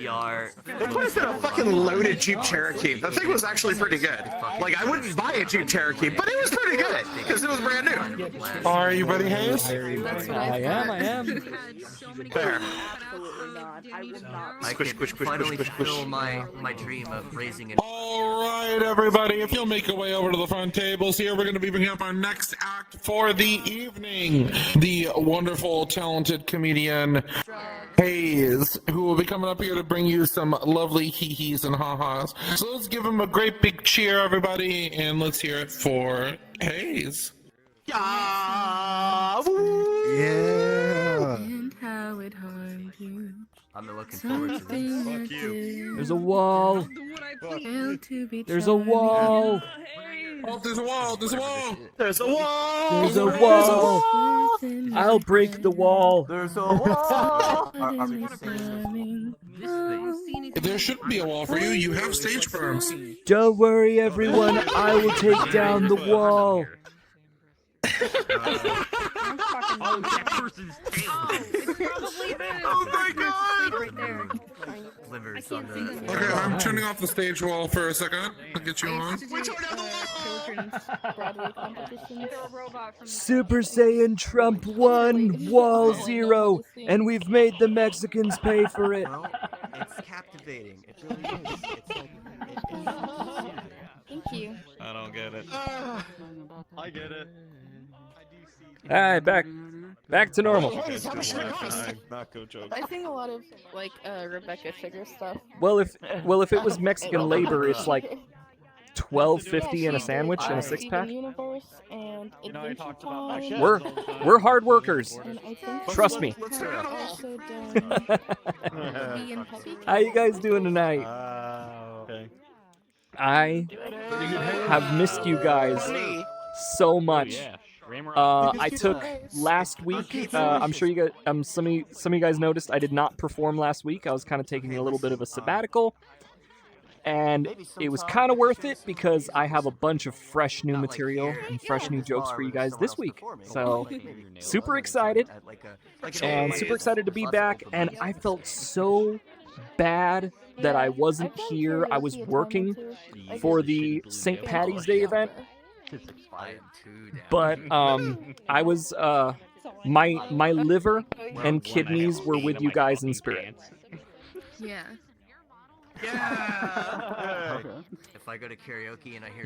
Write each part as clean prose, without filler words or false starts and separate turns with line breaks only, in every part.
PR.
They put us in a fucking loaded Jeep Cherokee. The thing was actually pretty good. Like, I wouldn't buy a Jeep Cherokee, but it was pretty good because it was brand new.
Are you ready, Haze?
I am.
There.
I can finally fulfill my dream of raising an.
All right, everybody. If you'll make your way over to the front tables here, we're going to be bringing up our next act for the evening. The wonderful, talented comedian Haze, who will be coming up here to bring you some lovely hee-hees and ha-has. So let's give him a great big cheer, everybody, and let's hear it for Haze.
Yeah.
And how it harmed you.
I'm looking forward to this.
Fuck you.
There's a wall.
There's a wall.
Oh, there's a wall. There's a wall.
There's a wall.
There's a wall. I'll break the wall.
There's a wall. Are we saying
There shouldn't be a wall for you. You have stage firms.
Don't worry, everyone. I will take down the wall.
Oh, that person's tail.
Oh my god.
Right there.
Livers on the.
Okay, I'm turning off the stage wall for a second. I'll get you on.
Super Saiyan Trump 1, Wall 0, and we've made the Mexicans pay for it.
Well, it's captivating. It really is. It's like,
Thank you.
I don't get it. I get it.
Alright, back to normal.
Not joke.
I think a lot of like Rebecca Sugar stuff.
Well, if it was Mexican labor, it's like $12.50 and a sandwich and a six-pack. We're hard workers. Trust me. How you guys doing tonight?
Okay.
I have missed you guys so much. I took last week. I'm sure you guys. Some of you guys noticed I did not perform last week. I was kind of taking a little bit of a sabbatical, and it was kind of worth it because I have a bunch of fresh new material and fresh new jokes for you guys this week. So super excited, and super excited to be back. And I felt so bad that I wasn't here. I was working for the St. Patty's Day event. But I was my liver and kidneys were with you guys in spirit.
Yeah.
Yeah. If I go to karaoke and I hear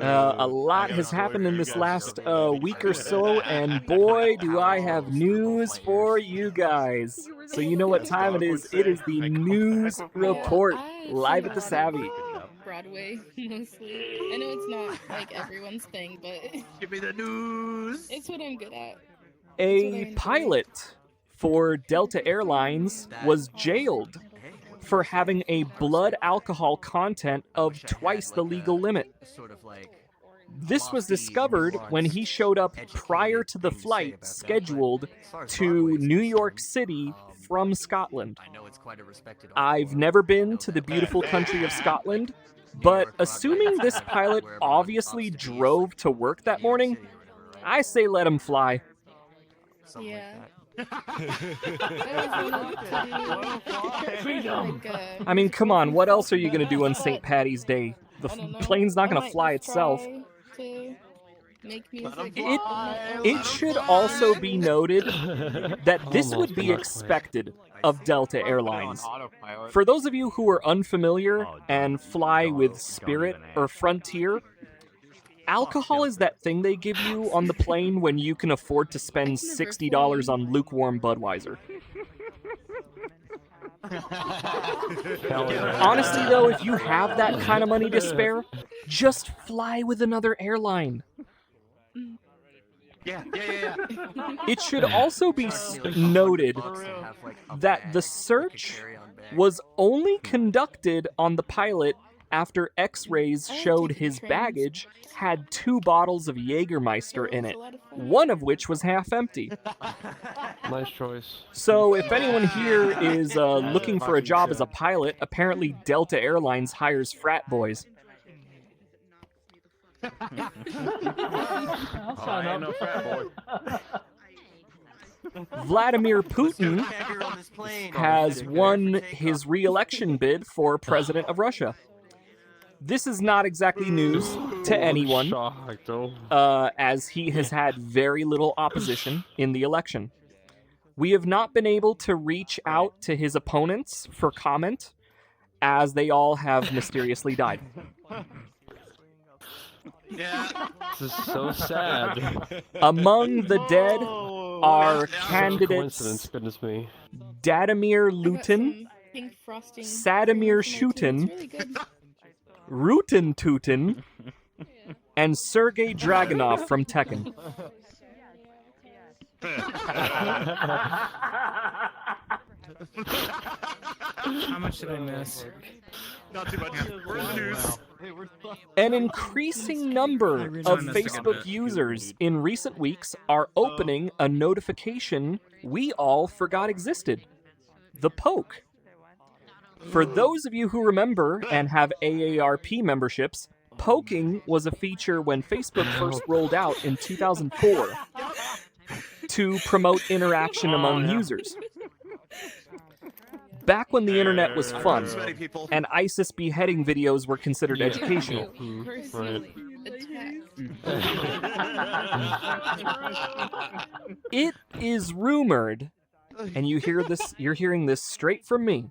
a lot has happened in this last week or so, and boy, do I have news for you guys. So you know what time it is. It is the news report live at the Savvy.
Broadway, mostly. I know it's not like everyone's thing, but
Give me the news.
it's what I'm good at.
A pilot for Delta Airlines was jailed for having a blood alcohol content of twice the legal limit. This was discovered when he showed up prior to the flight scheduled to New York City from Scotland. I've never been to the beautiful country of Scotland, but assuming this pilot obviously drove to work that morning, I say let him fly.
Yeah.
I mean, come on, what else are you going to do on St. Patty's Day? The plane's not going to fly itself. It should also be noted that this would be expected of Delta Airlines. For those of you who are unfamiliar and fly with Spirit or Frontier, alcohol is that thing they give you on the plane when you can afford to spend $60 on lukewarm Budweiser. Honestly, though, if you have that kind of money to spare, just fly with another airline.
Yeah.
It should also be noted that the search was only conducted on the pilot after X-rays showed his baggage had 2 bottles of Jägermeister in it, one of which was half empty.
Nice choice.
So if anyone here is looking for a job as a pilot, apparently Delta Airlines hires frat boys.
I'll sign up. No frat boy.
Vladimir Putin has won his re-election bid for president of Russia. This is not exactly news to anyone, as he has had very little opposition in the election. We have not been able to reach out to his opponents for comment, as they all have mysteriously died.
This is so sad.
Among the dead are candidates
Goodness me.
Dadimir Lutin,
Pink frosting.
Sadimir Shutin, Rutin Tutin, and Sergei Dragunov from Tekken.
How much did I miss?
Not too much. We're in the news.
An increasing number of Facebook users in recent weeks are opening a notification we all forgot existed: the poke. For those of you who remember and have AARP memberships, poking was a feature when Facebook first rolled out in 2004 to promote interaction among users. Back when the internet was fun, and ISIS beheading videos were considered educational. It is rumored, and you're hearing this straight from me,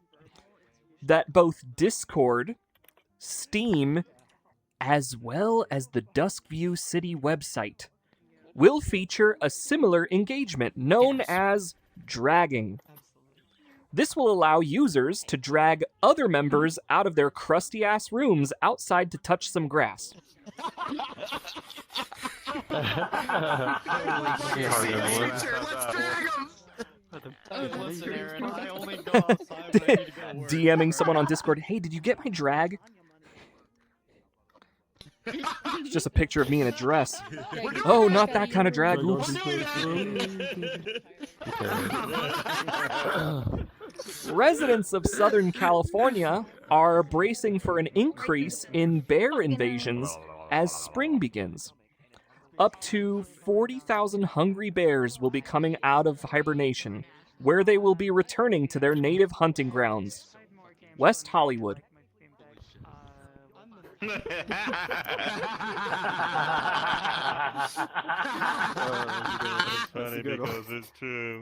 that both Discord, Steam, as well as the Duskview City website will feature a similar engagement known as dragging. This will allow users to drag other members out of their crusty-ass rooms outside to touch some grass. DMing someone on Discord, hey, did you get my drag? It's just a picture of me in a dress. Oh, not that kind of drag. Oops. Residents of Southern California are bracing for an increase in bear invasions as spring begins. Up to 40,000 hungry bears will be coming out of hibernation, where they will be returning to their native hunting grounds, West Hollywood.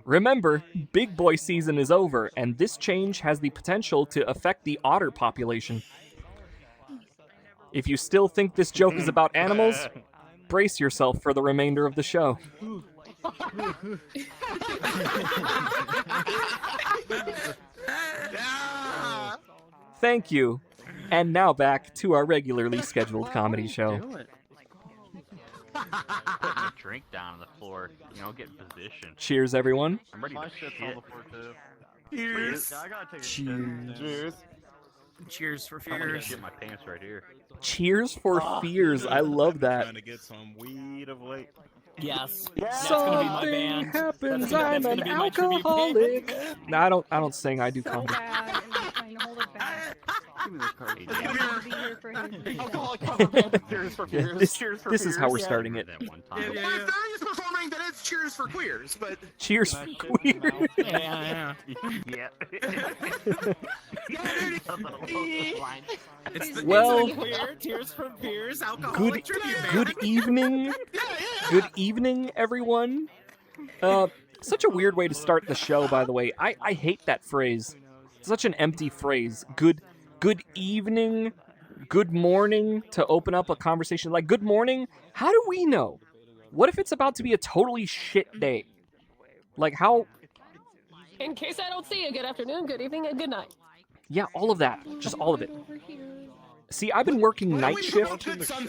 Remember, big boy season is over, and this change has the potential to affect the otter population. If you still think this joke is about animals, brace yourself for the remainder of the show. Thank you. And now back to our regularly scheduled comedy show.
Put my drink down on the floor, get in position.
Cheers, everyone.
I'm ready to shit.
Cheers.
Cheers.
Cheers for
I'm gonna
fears.
shit my pants right here.
Cheers for fears. I love that.
Trying to get some weed of late.
Yes. That's gonna be my
Something
band.
happens.
That's
I'm
gonna
an
be my tribute
alcoholic.
band.
No, I don't sing. I do comedy.
Give me the card.
Cheers for
Yeah,
fears.
this is how we're starting it.
That one time.
Well, if there is performing, then it's cheers for queers, but...
Cheers for queer.
Yeah.
Yeah.
Well,
Queer, tears for fears,
good
alcoholic tribute band.
good evening. Good evening, everyone. Such a weird way to start the show, by the way. I hate that phrase. Such an empty phrase. Good evening, good morning to open up a conversation. Like, good morning? How do we know? What if it's about to be a totally shit day? Like, how...
In case I don't see you, good afternoon, good evening, and good night.
Yeah, all of that. Just all of it. See, I've been working night shift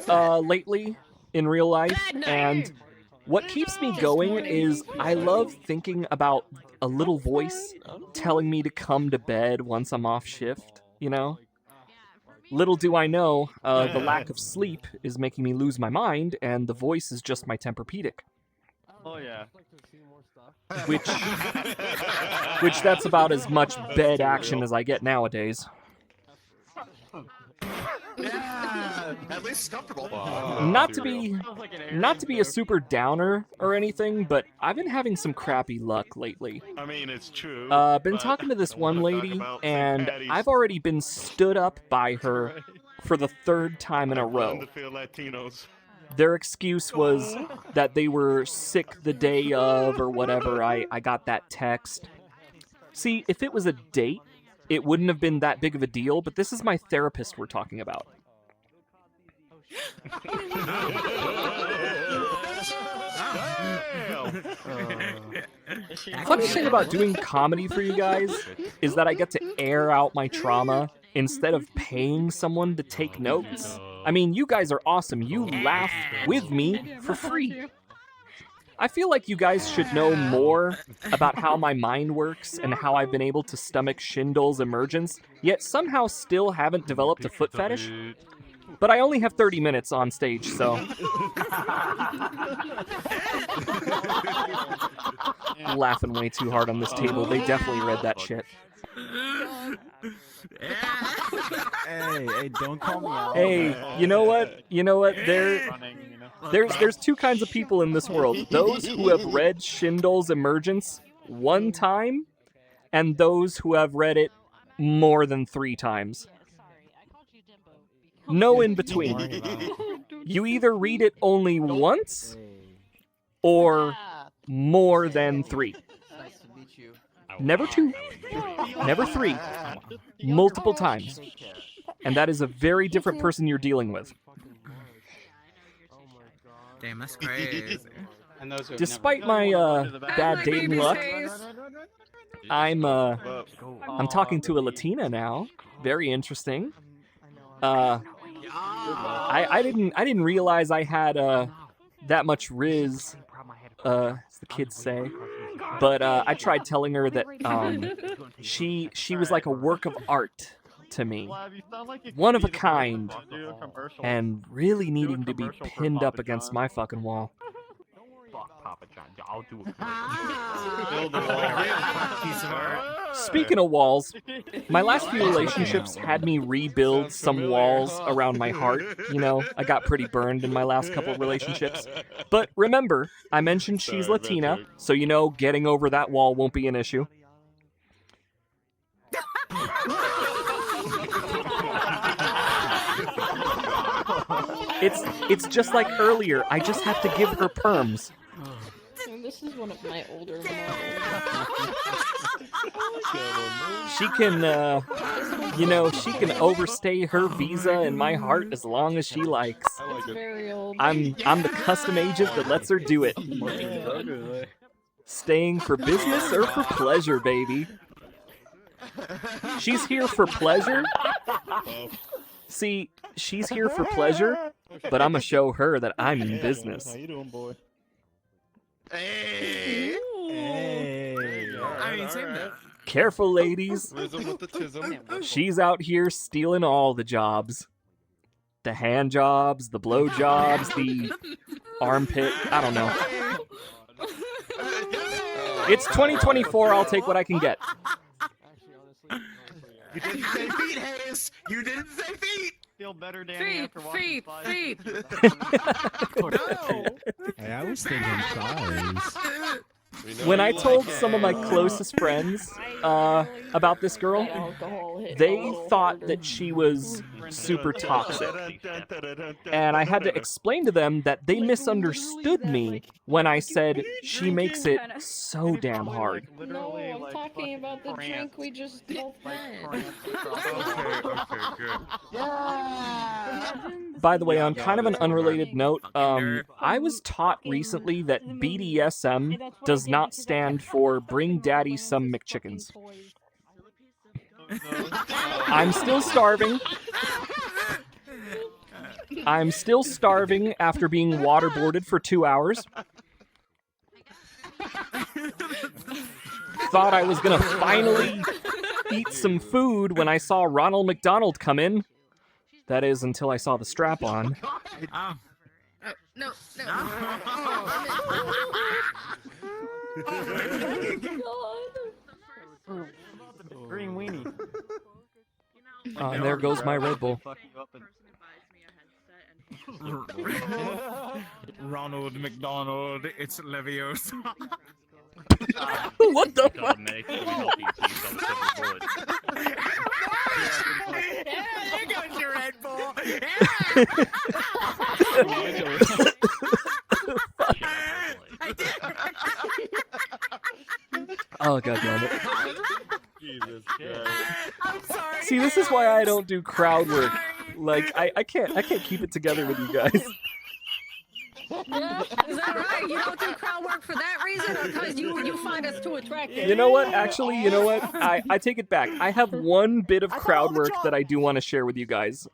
lately in real life, and what keeps me going is I love thinking about a little voice telling me to come to bed once I'm off shift, Little do I know, the lack of sleep is making me lose my mind, and the voice is just my Tempur-Pedic.
Oh yeah.
Which that's about as much bed action as I get nowadays.
Yeah, at least it's comfortable.
Not to be a super downer or anything, but I've been having some crappy luck lately.
I mean, it's true.
Been talking to this one lady, and I've already been stood up by her for the 3rd time in a row. Their excuse was that they were sick the day of or whatever. I got that text. See, if it was a date, it wouldn't have been that big of a deal, but this is my therapist we're talking about. Funny thing about doing comedy for you guys is that I get to air out my trauma instead of paying someone to take notes. I mean, you guys are awesome. You laugh with me for free. I feel like you guys should know more about how my mind works and how I've been able to stomach Schindler's emergence, yet somehow still haven't developed a foot fetish. But I only have 30 minutes on stage, so... Laughing way too hard on this table. They definitely read that shit.
Hey, don't call me out.
Hey, you know what? There's 2 kinds of people in this world. Those who have read Schindler's Emergence 1 time, and those who have read it more than 3 times. No in between. You either read it only once, or more than 3. Never 2. Never 3. Multiple times. And that is a very different person you're dealing with.
Damn, that's crazy.
Despite my bad dating luck, I'm talking to a Latina now. Very interesting. I didn't realize I had that much riz, as the kids say. But I tried telling her that she was like a work of art to me. One of a kind. And really needing to be pinned up against my fucking wall. Speaking of walls, my last few relationships had me rebuild some walls around my heart. You know, I got pretty burned in my last couple of relationships. But remember, I mentioned she's Latina, so you know getting over that wall won't be an issue. It's just like earlier. I just have to give her perms.
This is one of my older models.
She can, she can overstay her visa in my heart as long as she likes.
It's very old.
I'm the custom agent that lets her do it. Staying for business or for pleasure, baby. She's here for pleasure. See, she's here for pleasure, but I'm gonna show her that I'm in business.
How you doing, boy?
Hey.
I mean, same though.
Careful, ladies.
Rhythm with the tism.
She's out here stealing all the jobs. The hand jobs, the blow jobs, the armpit, I don't know. It's 2024, I'll take what I can get.
You didn't say feet, Haze! You didn't say feet!
Feel better, Danny, after watching
Feet.
Hey, I was thinking thighs.
When I told some of my closest friends about this girl, they thought that she was super toxic. And I had to explain to them that they misunderstood me when I said she makes it so damn hard.
No, I'm talking about the drink we just both had.
By the way, on kind of an unrelated note, I was taught recently that BDSM does not stand for Bring Daddy Some McChickens. I'm still starving. I'm still starving after being waterboarded for 2 hours. Thought I was gonna finally eat some food when I saw Ronald McDonald come in. That is, until I saw the strap on.
No.
Green weenie.
Oh, and there goes my Red Bull.
Ronald McDonald, it's Leviosa.
What the fuck?
There goes your Red Bull.
Oh, god damn it.
Jesus Christ.
I'm sorry.
See, this is why I don't do crowd work. Like, I can't keep it together with you guys.
Yeah, is that right? You don't do crowd work for that reason, or because you find us too attractive?
You know what? Actually, you know what? I take it back. I have one bit of crowd work that I do want to share with you guys.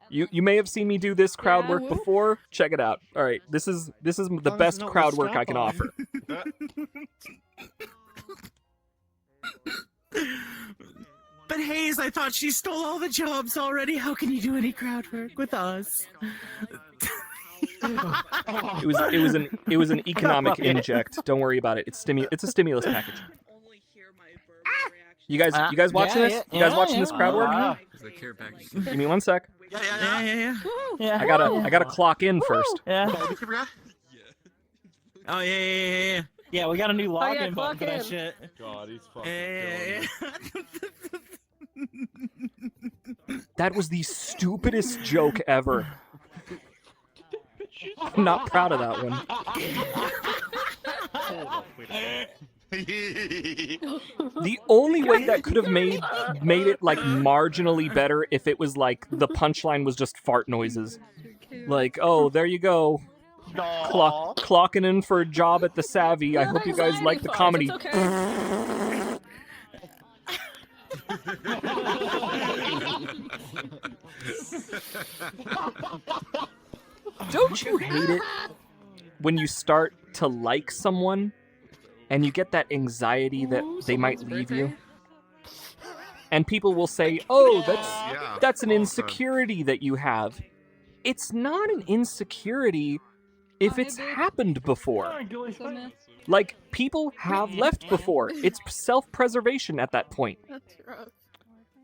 You may have seen me do this crowd work before. Check it out. All right, this is the best crowd work I can offer.
But Haze, I thought she stole all the jobs already. How can you do any crowd work with us?
It was an economic inject. Don't worry about it. It's a stimulus package. You guys watching this? You guys watching this crowd work? Give me 1 sec.
Yeah.
I gotta clock in first.
Yeah. Oh yeah.
Yeah, we got a new login
yeah,
button for that
clock in.
shit.
God, he's fucking
Yeah.
That was the stupidest joke ever. I'm not proud of that one. The only way that could have made it like marginally better if it was like the punchline was just fart noises. Like, oh, there you go. Clocking in for a job at the Savvy. I hope you guys like the comedy.
It's okay.
Don't you hate it when you start to like someone and you get that anxiety that they might leave you? And people will say, oh, that's an insecurity that you have. It's not an insecurity if it's happened before. Like, people have left before. It's self-preservation at that point.
That's rough.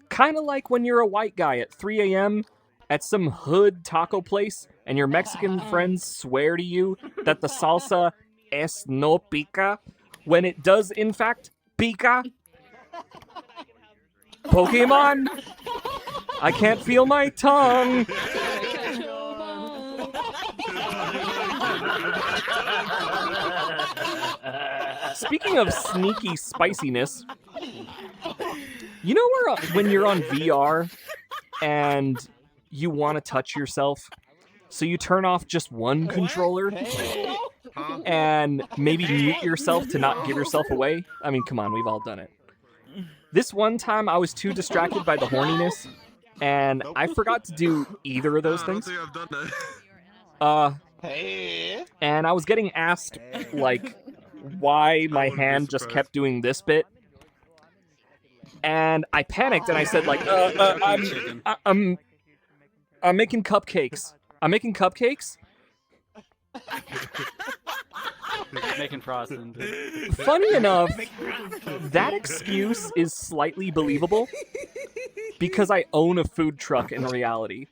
Kind of like when you're a white guy at 3 a.m. at some hood taco place and your Mexican friends swear to you that the salsa es no pica when it does in fact pica. Pokemon! I can't feel my tongue! Speaking of sneaky spiciness, you know when you're on VR and you want to touch yourself, so you turn off just one controller and maybe mute yourself to not give yourself away? I mean, come on, we've all done it. This one time I was too distracted by the horniness and I forgot to do either of those things. And I was getting asked, like, why my hand just kept doing this bit. And I panicked and I said, like, I'm making cupcakes. I'm making cupcakes.
making frosting.
Funny enough, that excuse is slightly believable because I own a food truck in reality.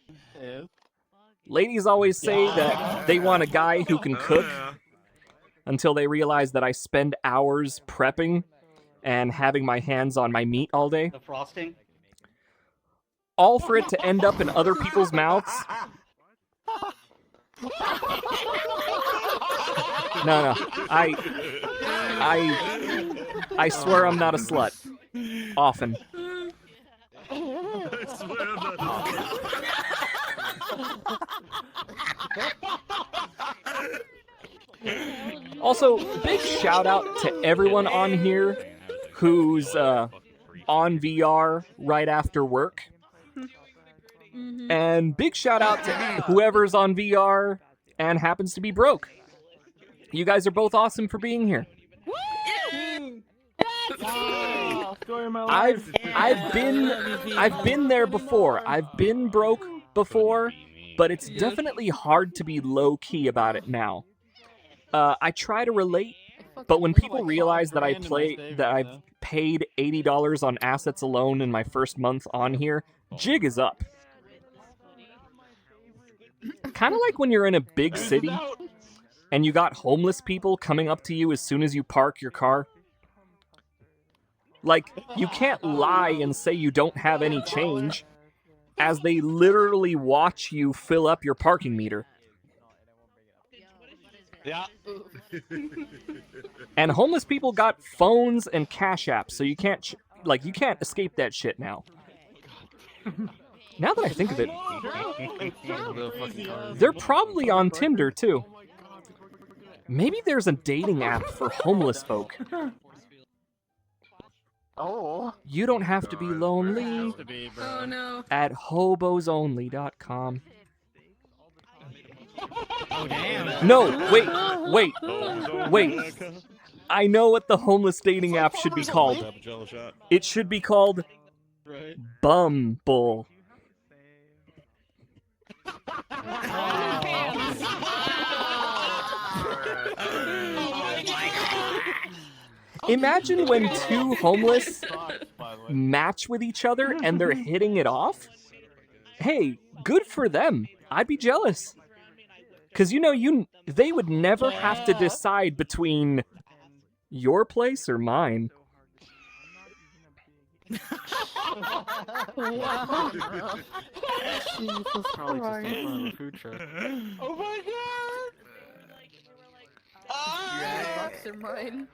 Ladies always say that they want a guy who can cook until they realize that I spend hours prepping and having my hands on my meat all day.
The frosting?
All for it to end up in other people's mouths. No. I swear I'm not a slut. Often.
I swear I'm not.
Also, big shout out to everyone on here who's on VR right after work. And big shout out to whoever's on VR and happens to be broke. You guys are both awesome for being here. I've been there before. I've been broke before, but it's definitely hard to be low key about it now. I try to relate, but when people realize that I've paid $80 on assets alone in my first month on here. Jig is up. Kind of like when you're in a big city and you got homeless people coming up to you as soon as you park your car. Like, you can't lie and say you don't have any change, as they literally watch you fill up your parking meter.
Yeah.
And homeless people got phones and cash apps, so you can't you can't escape that shit now. Now that I think of it, they're probably on Tinder too. Maybe there's a dating app for homeless folk. You don't have to be lonely
Oh no.
at hobosonly.com.
Oh, damn.
No, wait. I know what the homeless dating app should be called. It should be called Bumble. Imagine when two homeless match with each other and they're hitting it off. Hey, good for them. I'd be jealous. Because, they would never have to decide between your place or mine.
Wow.
Food truck.
Oh my god!
Box are mine.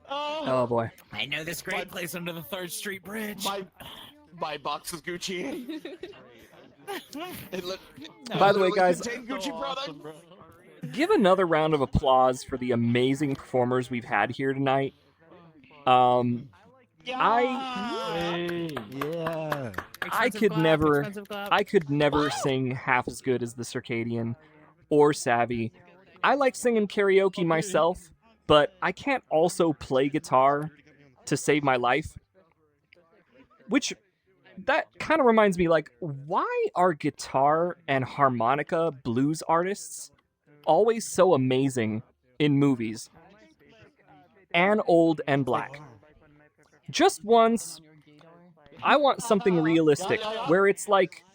Oh boy.
I know this great place under the 3rd Street Bridge.
My box is Gucci.
By the way, guys,
Gucci product.
give another round of applause for the amazing performers we've had here tonight. I could never sing half as good as the Circadian or Savvy. I like singing karaoke myself, but I can't also play guitar to save my life. Which, that kind of reminds me, why are guitar and harmonica blues artists always so amazing in movies? And old and black. Just once, I want something realistic, where it's like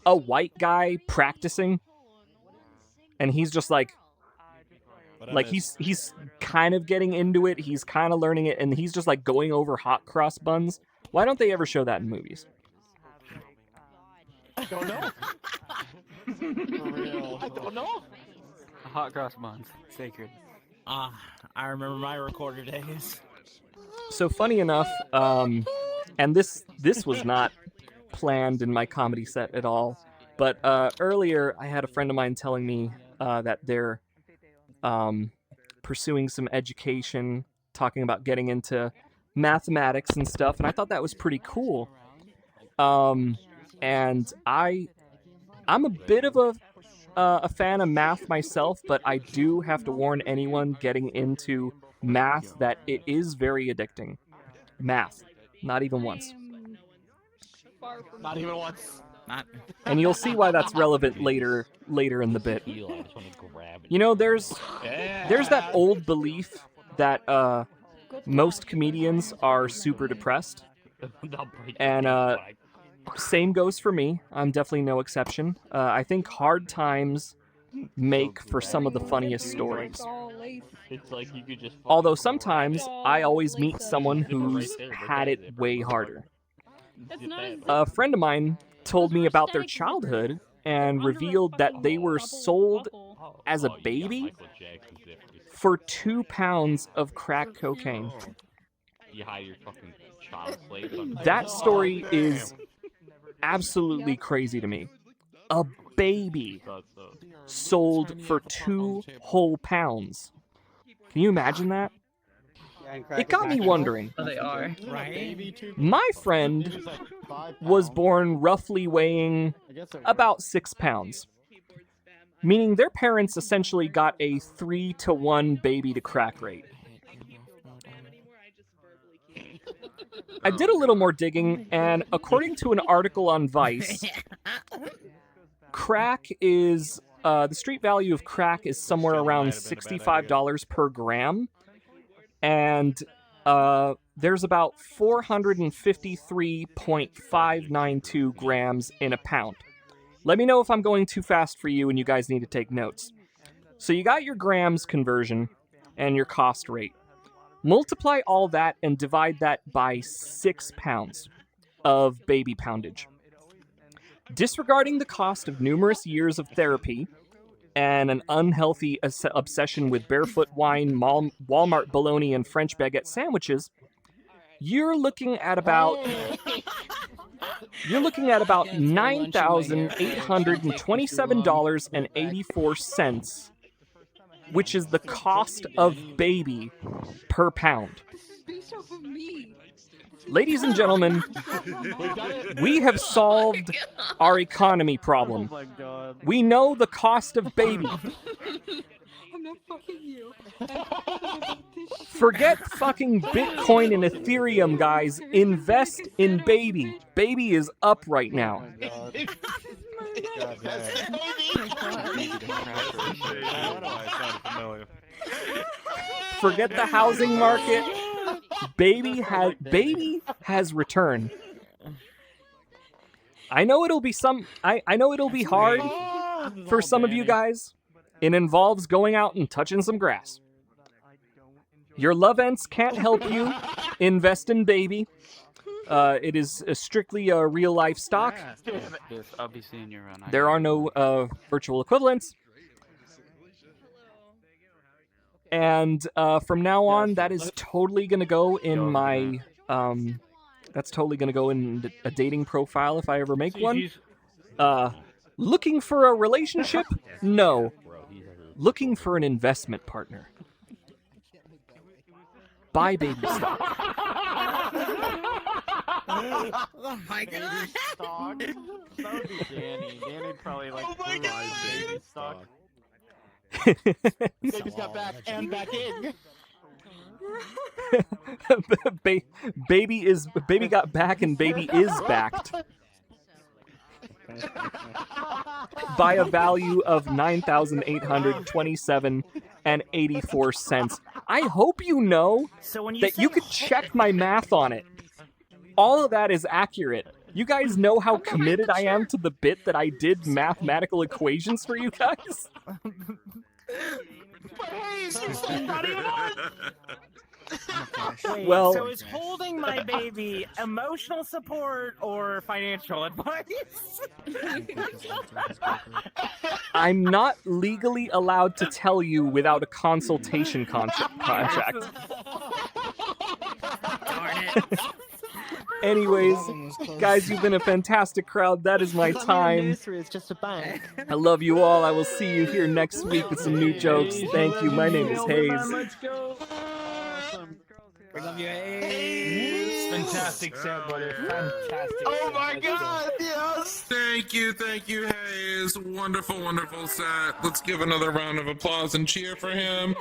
a white guy practicing, and he's just he's kind of getting into it, he's kind of learning it, and he's just going over hot cross buns. Why don't they ever show that in movies?
I don't know. For real. I don't know.
Hot cross buns. Sacred.
I remember my recorder days.
So funny enough, and this was not planned in my comedy set at all, but earlier I had a friend of mine telling me that they're pursuing some education, talking about getting into mathematics and stuff, and I thought that was pretty cool. And I'm a bit of a fan of math myself, but I do have to warn anyone getting into math that it is very addicting. Math. Not even once.
Not even once.
And you'll see why that's relevant later in the bit. There's that old belief that most comedians are super depressed. And same goes for me. I'm definitely no exception. I think hard times make for some of the funniest stories. Although sometimes I always meet someone who's had it way harder. A friend of mine told me about their childhood and revealed that they were sold as a baby for 2 pounds of crack cocaine. That story is absolutely crazy to me. A baby sold for 2 whole pounds. Can you imagine that? It got me wondering.
They are. Right?
My friend was born roughly weighing about 6 pounds, meaning their parents essentially got a 3-to-1 baby to crack rate. I did a little more digging, and according to an article on Vice, crack is, the street value of crack is somewhere around $65 per gram, and there's about 453.592 grams in a pound. Let me know if I'm going too fast for you and you guys need to take notes. So you got your grams conversion and your cost rate. Multiply all that and divide that by 6 pounds of baby poundage. Disregarding the cost of numerous years of therapy and an unhealthy obsession with barefoot wine, Walmart bologna, and French baguette sandwiches, you're looking at about $9,827.84, which is the cost of baby per pound.
Based off of me.
Ladies and gentlemen, we have solved our economy problem.
Oh my god.
We know the cost of baby.
I'm not fucking you.
Forget fucking Bitcoin and Ethereum, guys. Invest in baby. Baby is up right now. Forget the housing market. Baby has returned. I know it'll be I know it'll be hard for some of you guys. It involves going out and touching some grass. Your love ents can't help you. Invest in baby. It is strictly a real life stock.
Yes, I'll be seeing you around.
There are no virtual equivalents. And from now on, that is totally gonna go in my that's totally gonna go in a dating profile if I ever make one. Looking for a relationship? No. Looking for an investment partner. Buy baby stock.
Oh my god!
Stock. That would be Danny. Danny'd probably like baby stock.
Baby's got back and back in.
Baby got back and baby is backed by a value of $9,827.84. I hope you know that you could check my math on it. All of that is accurate. You guys know how committed I am to the bit that I did mathematical equations for you guys? Well,
so is holding my baby emotional support or financial advice?
I'm not legally allowed to tell you without a consultation contract.
Darn it.
Anyways, guys, you've been a fantastic crowd. That is my time.
It's just a bank.
I love you all. I will see you here next week with some new jokes. Thank you. My name is Haze.
Let's go. We love you, Haze. Fantastic set, buddy. Fantastic.
Oh my god, yes! Thank you, Haze. Wonderful, wonderful set. Let's give another round of applause and cheer for him.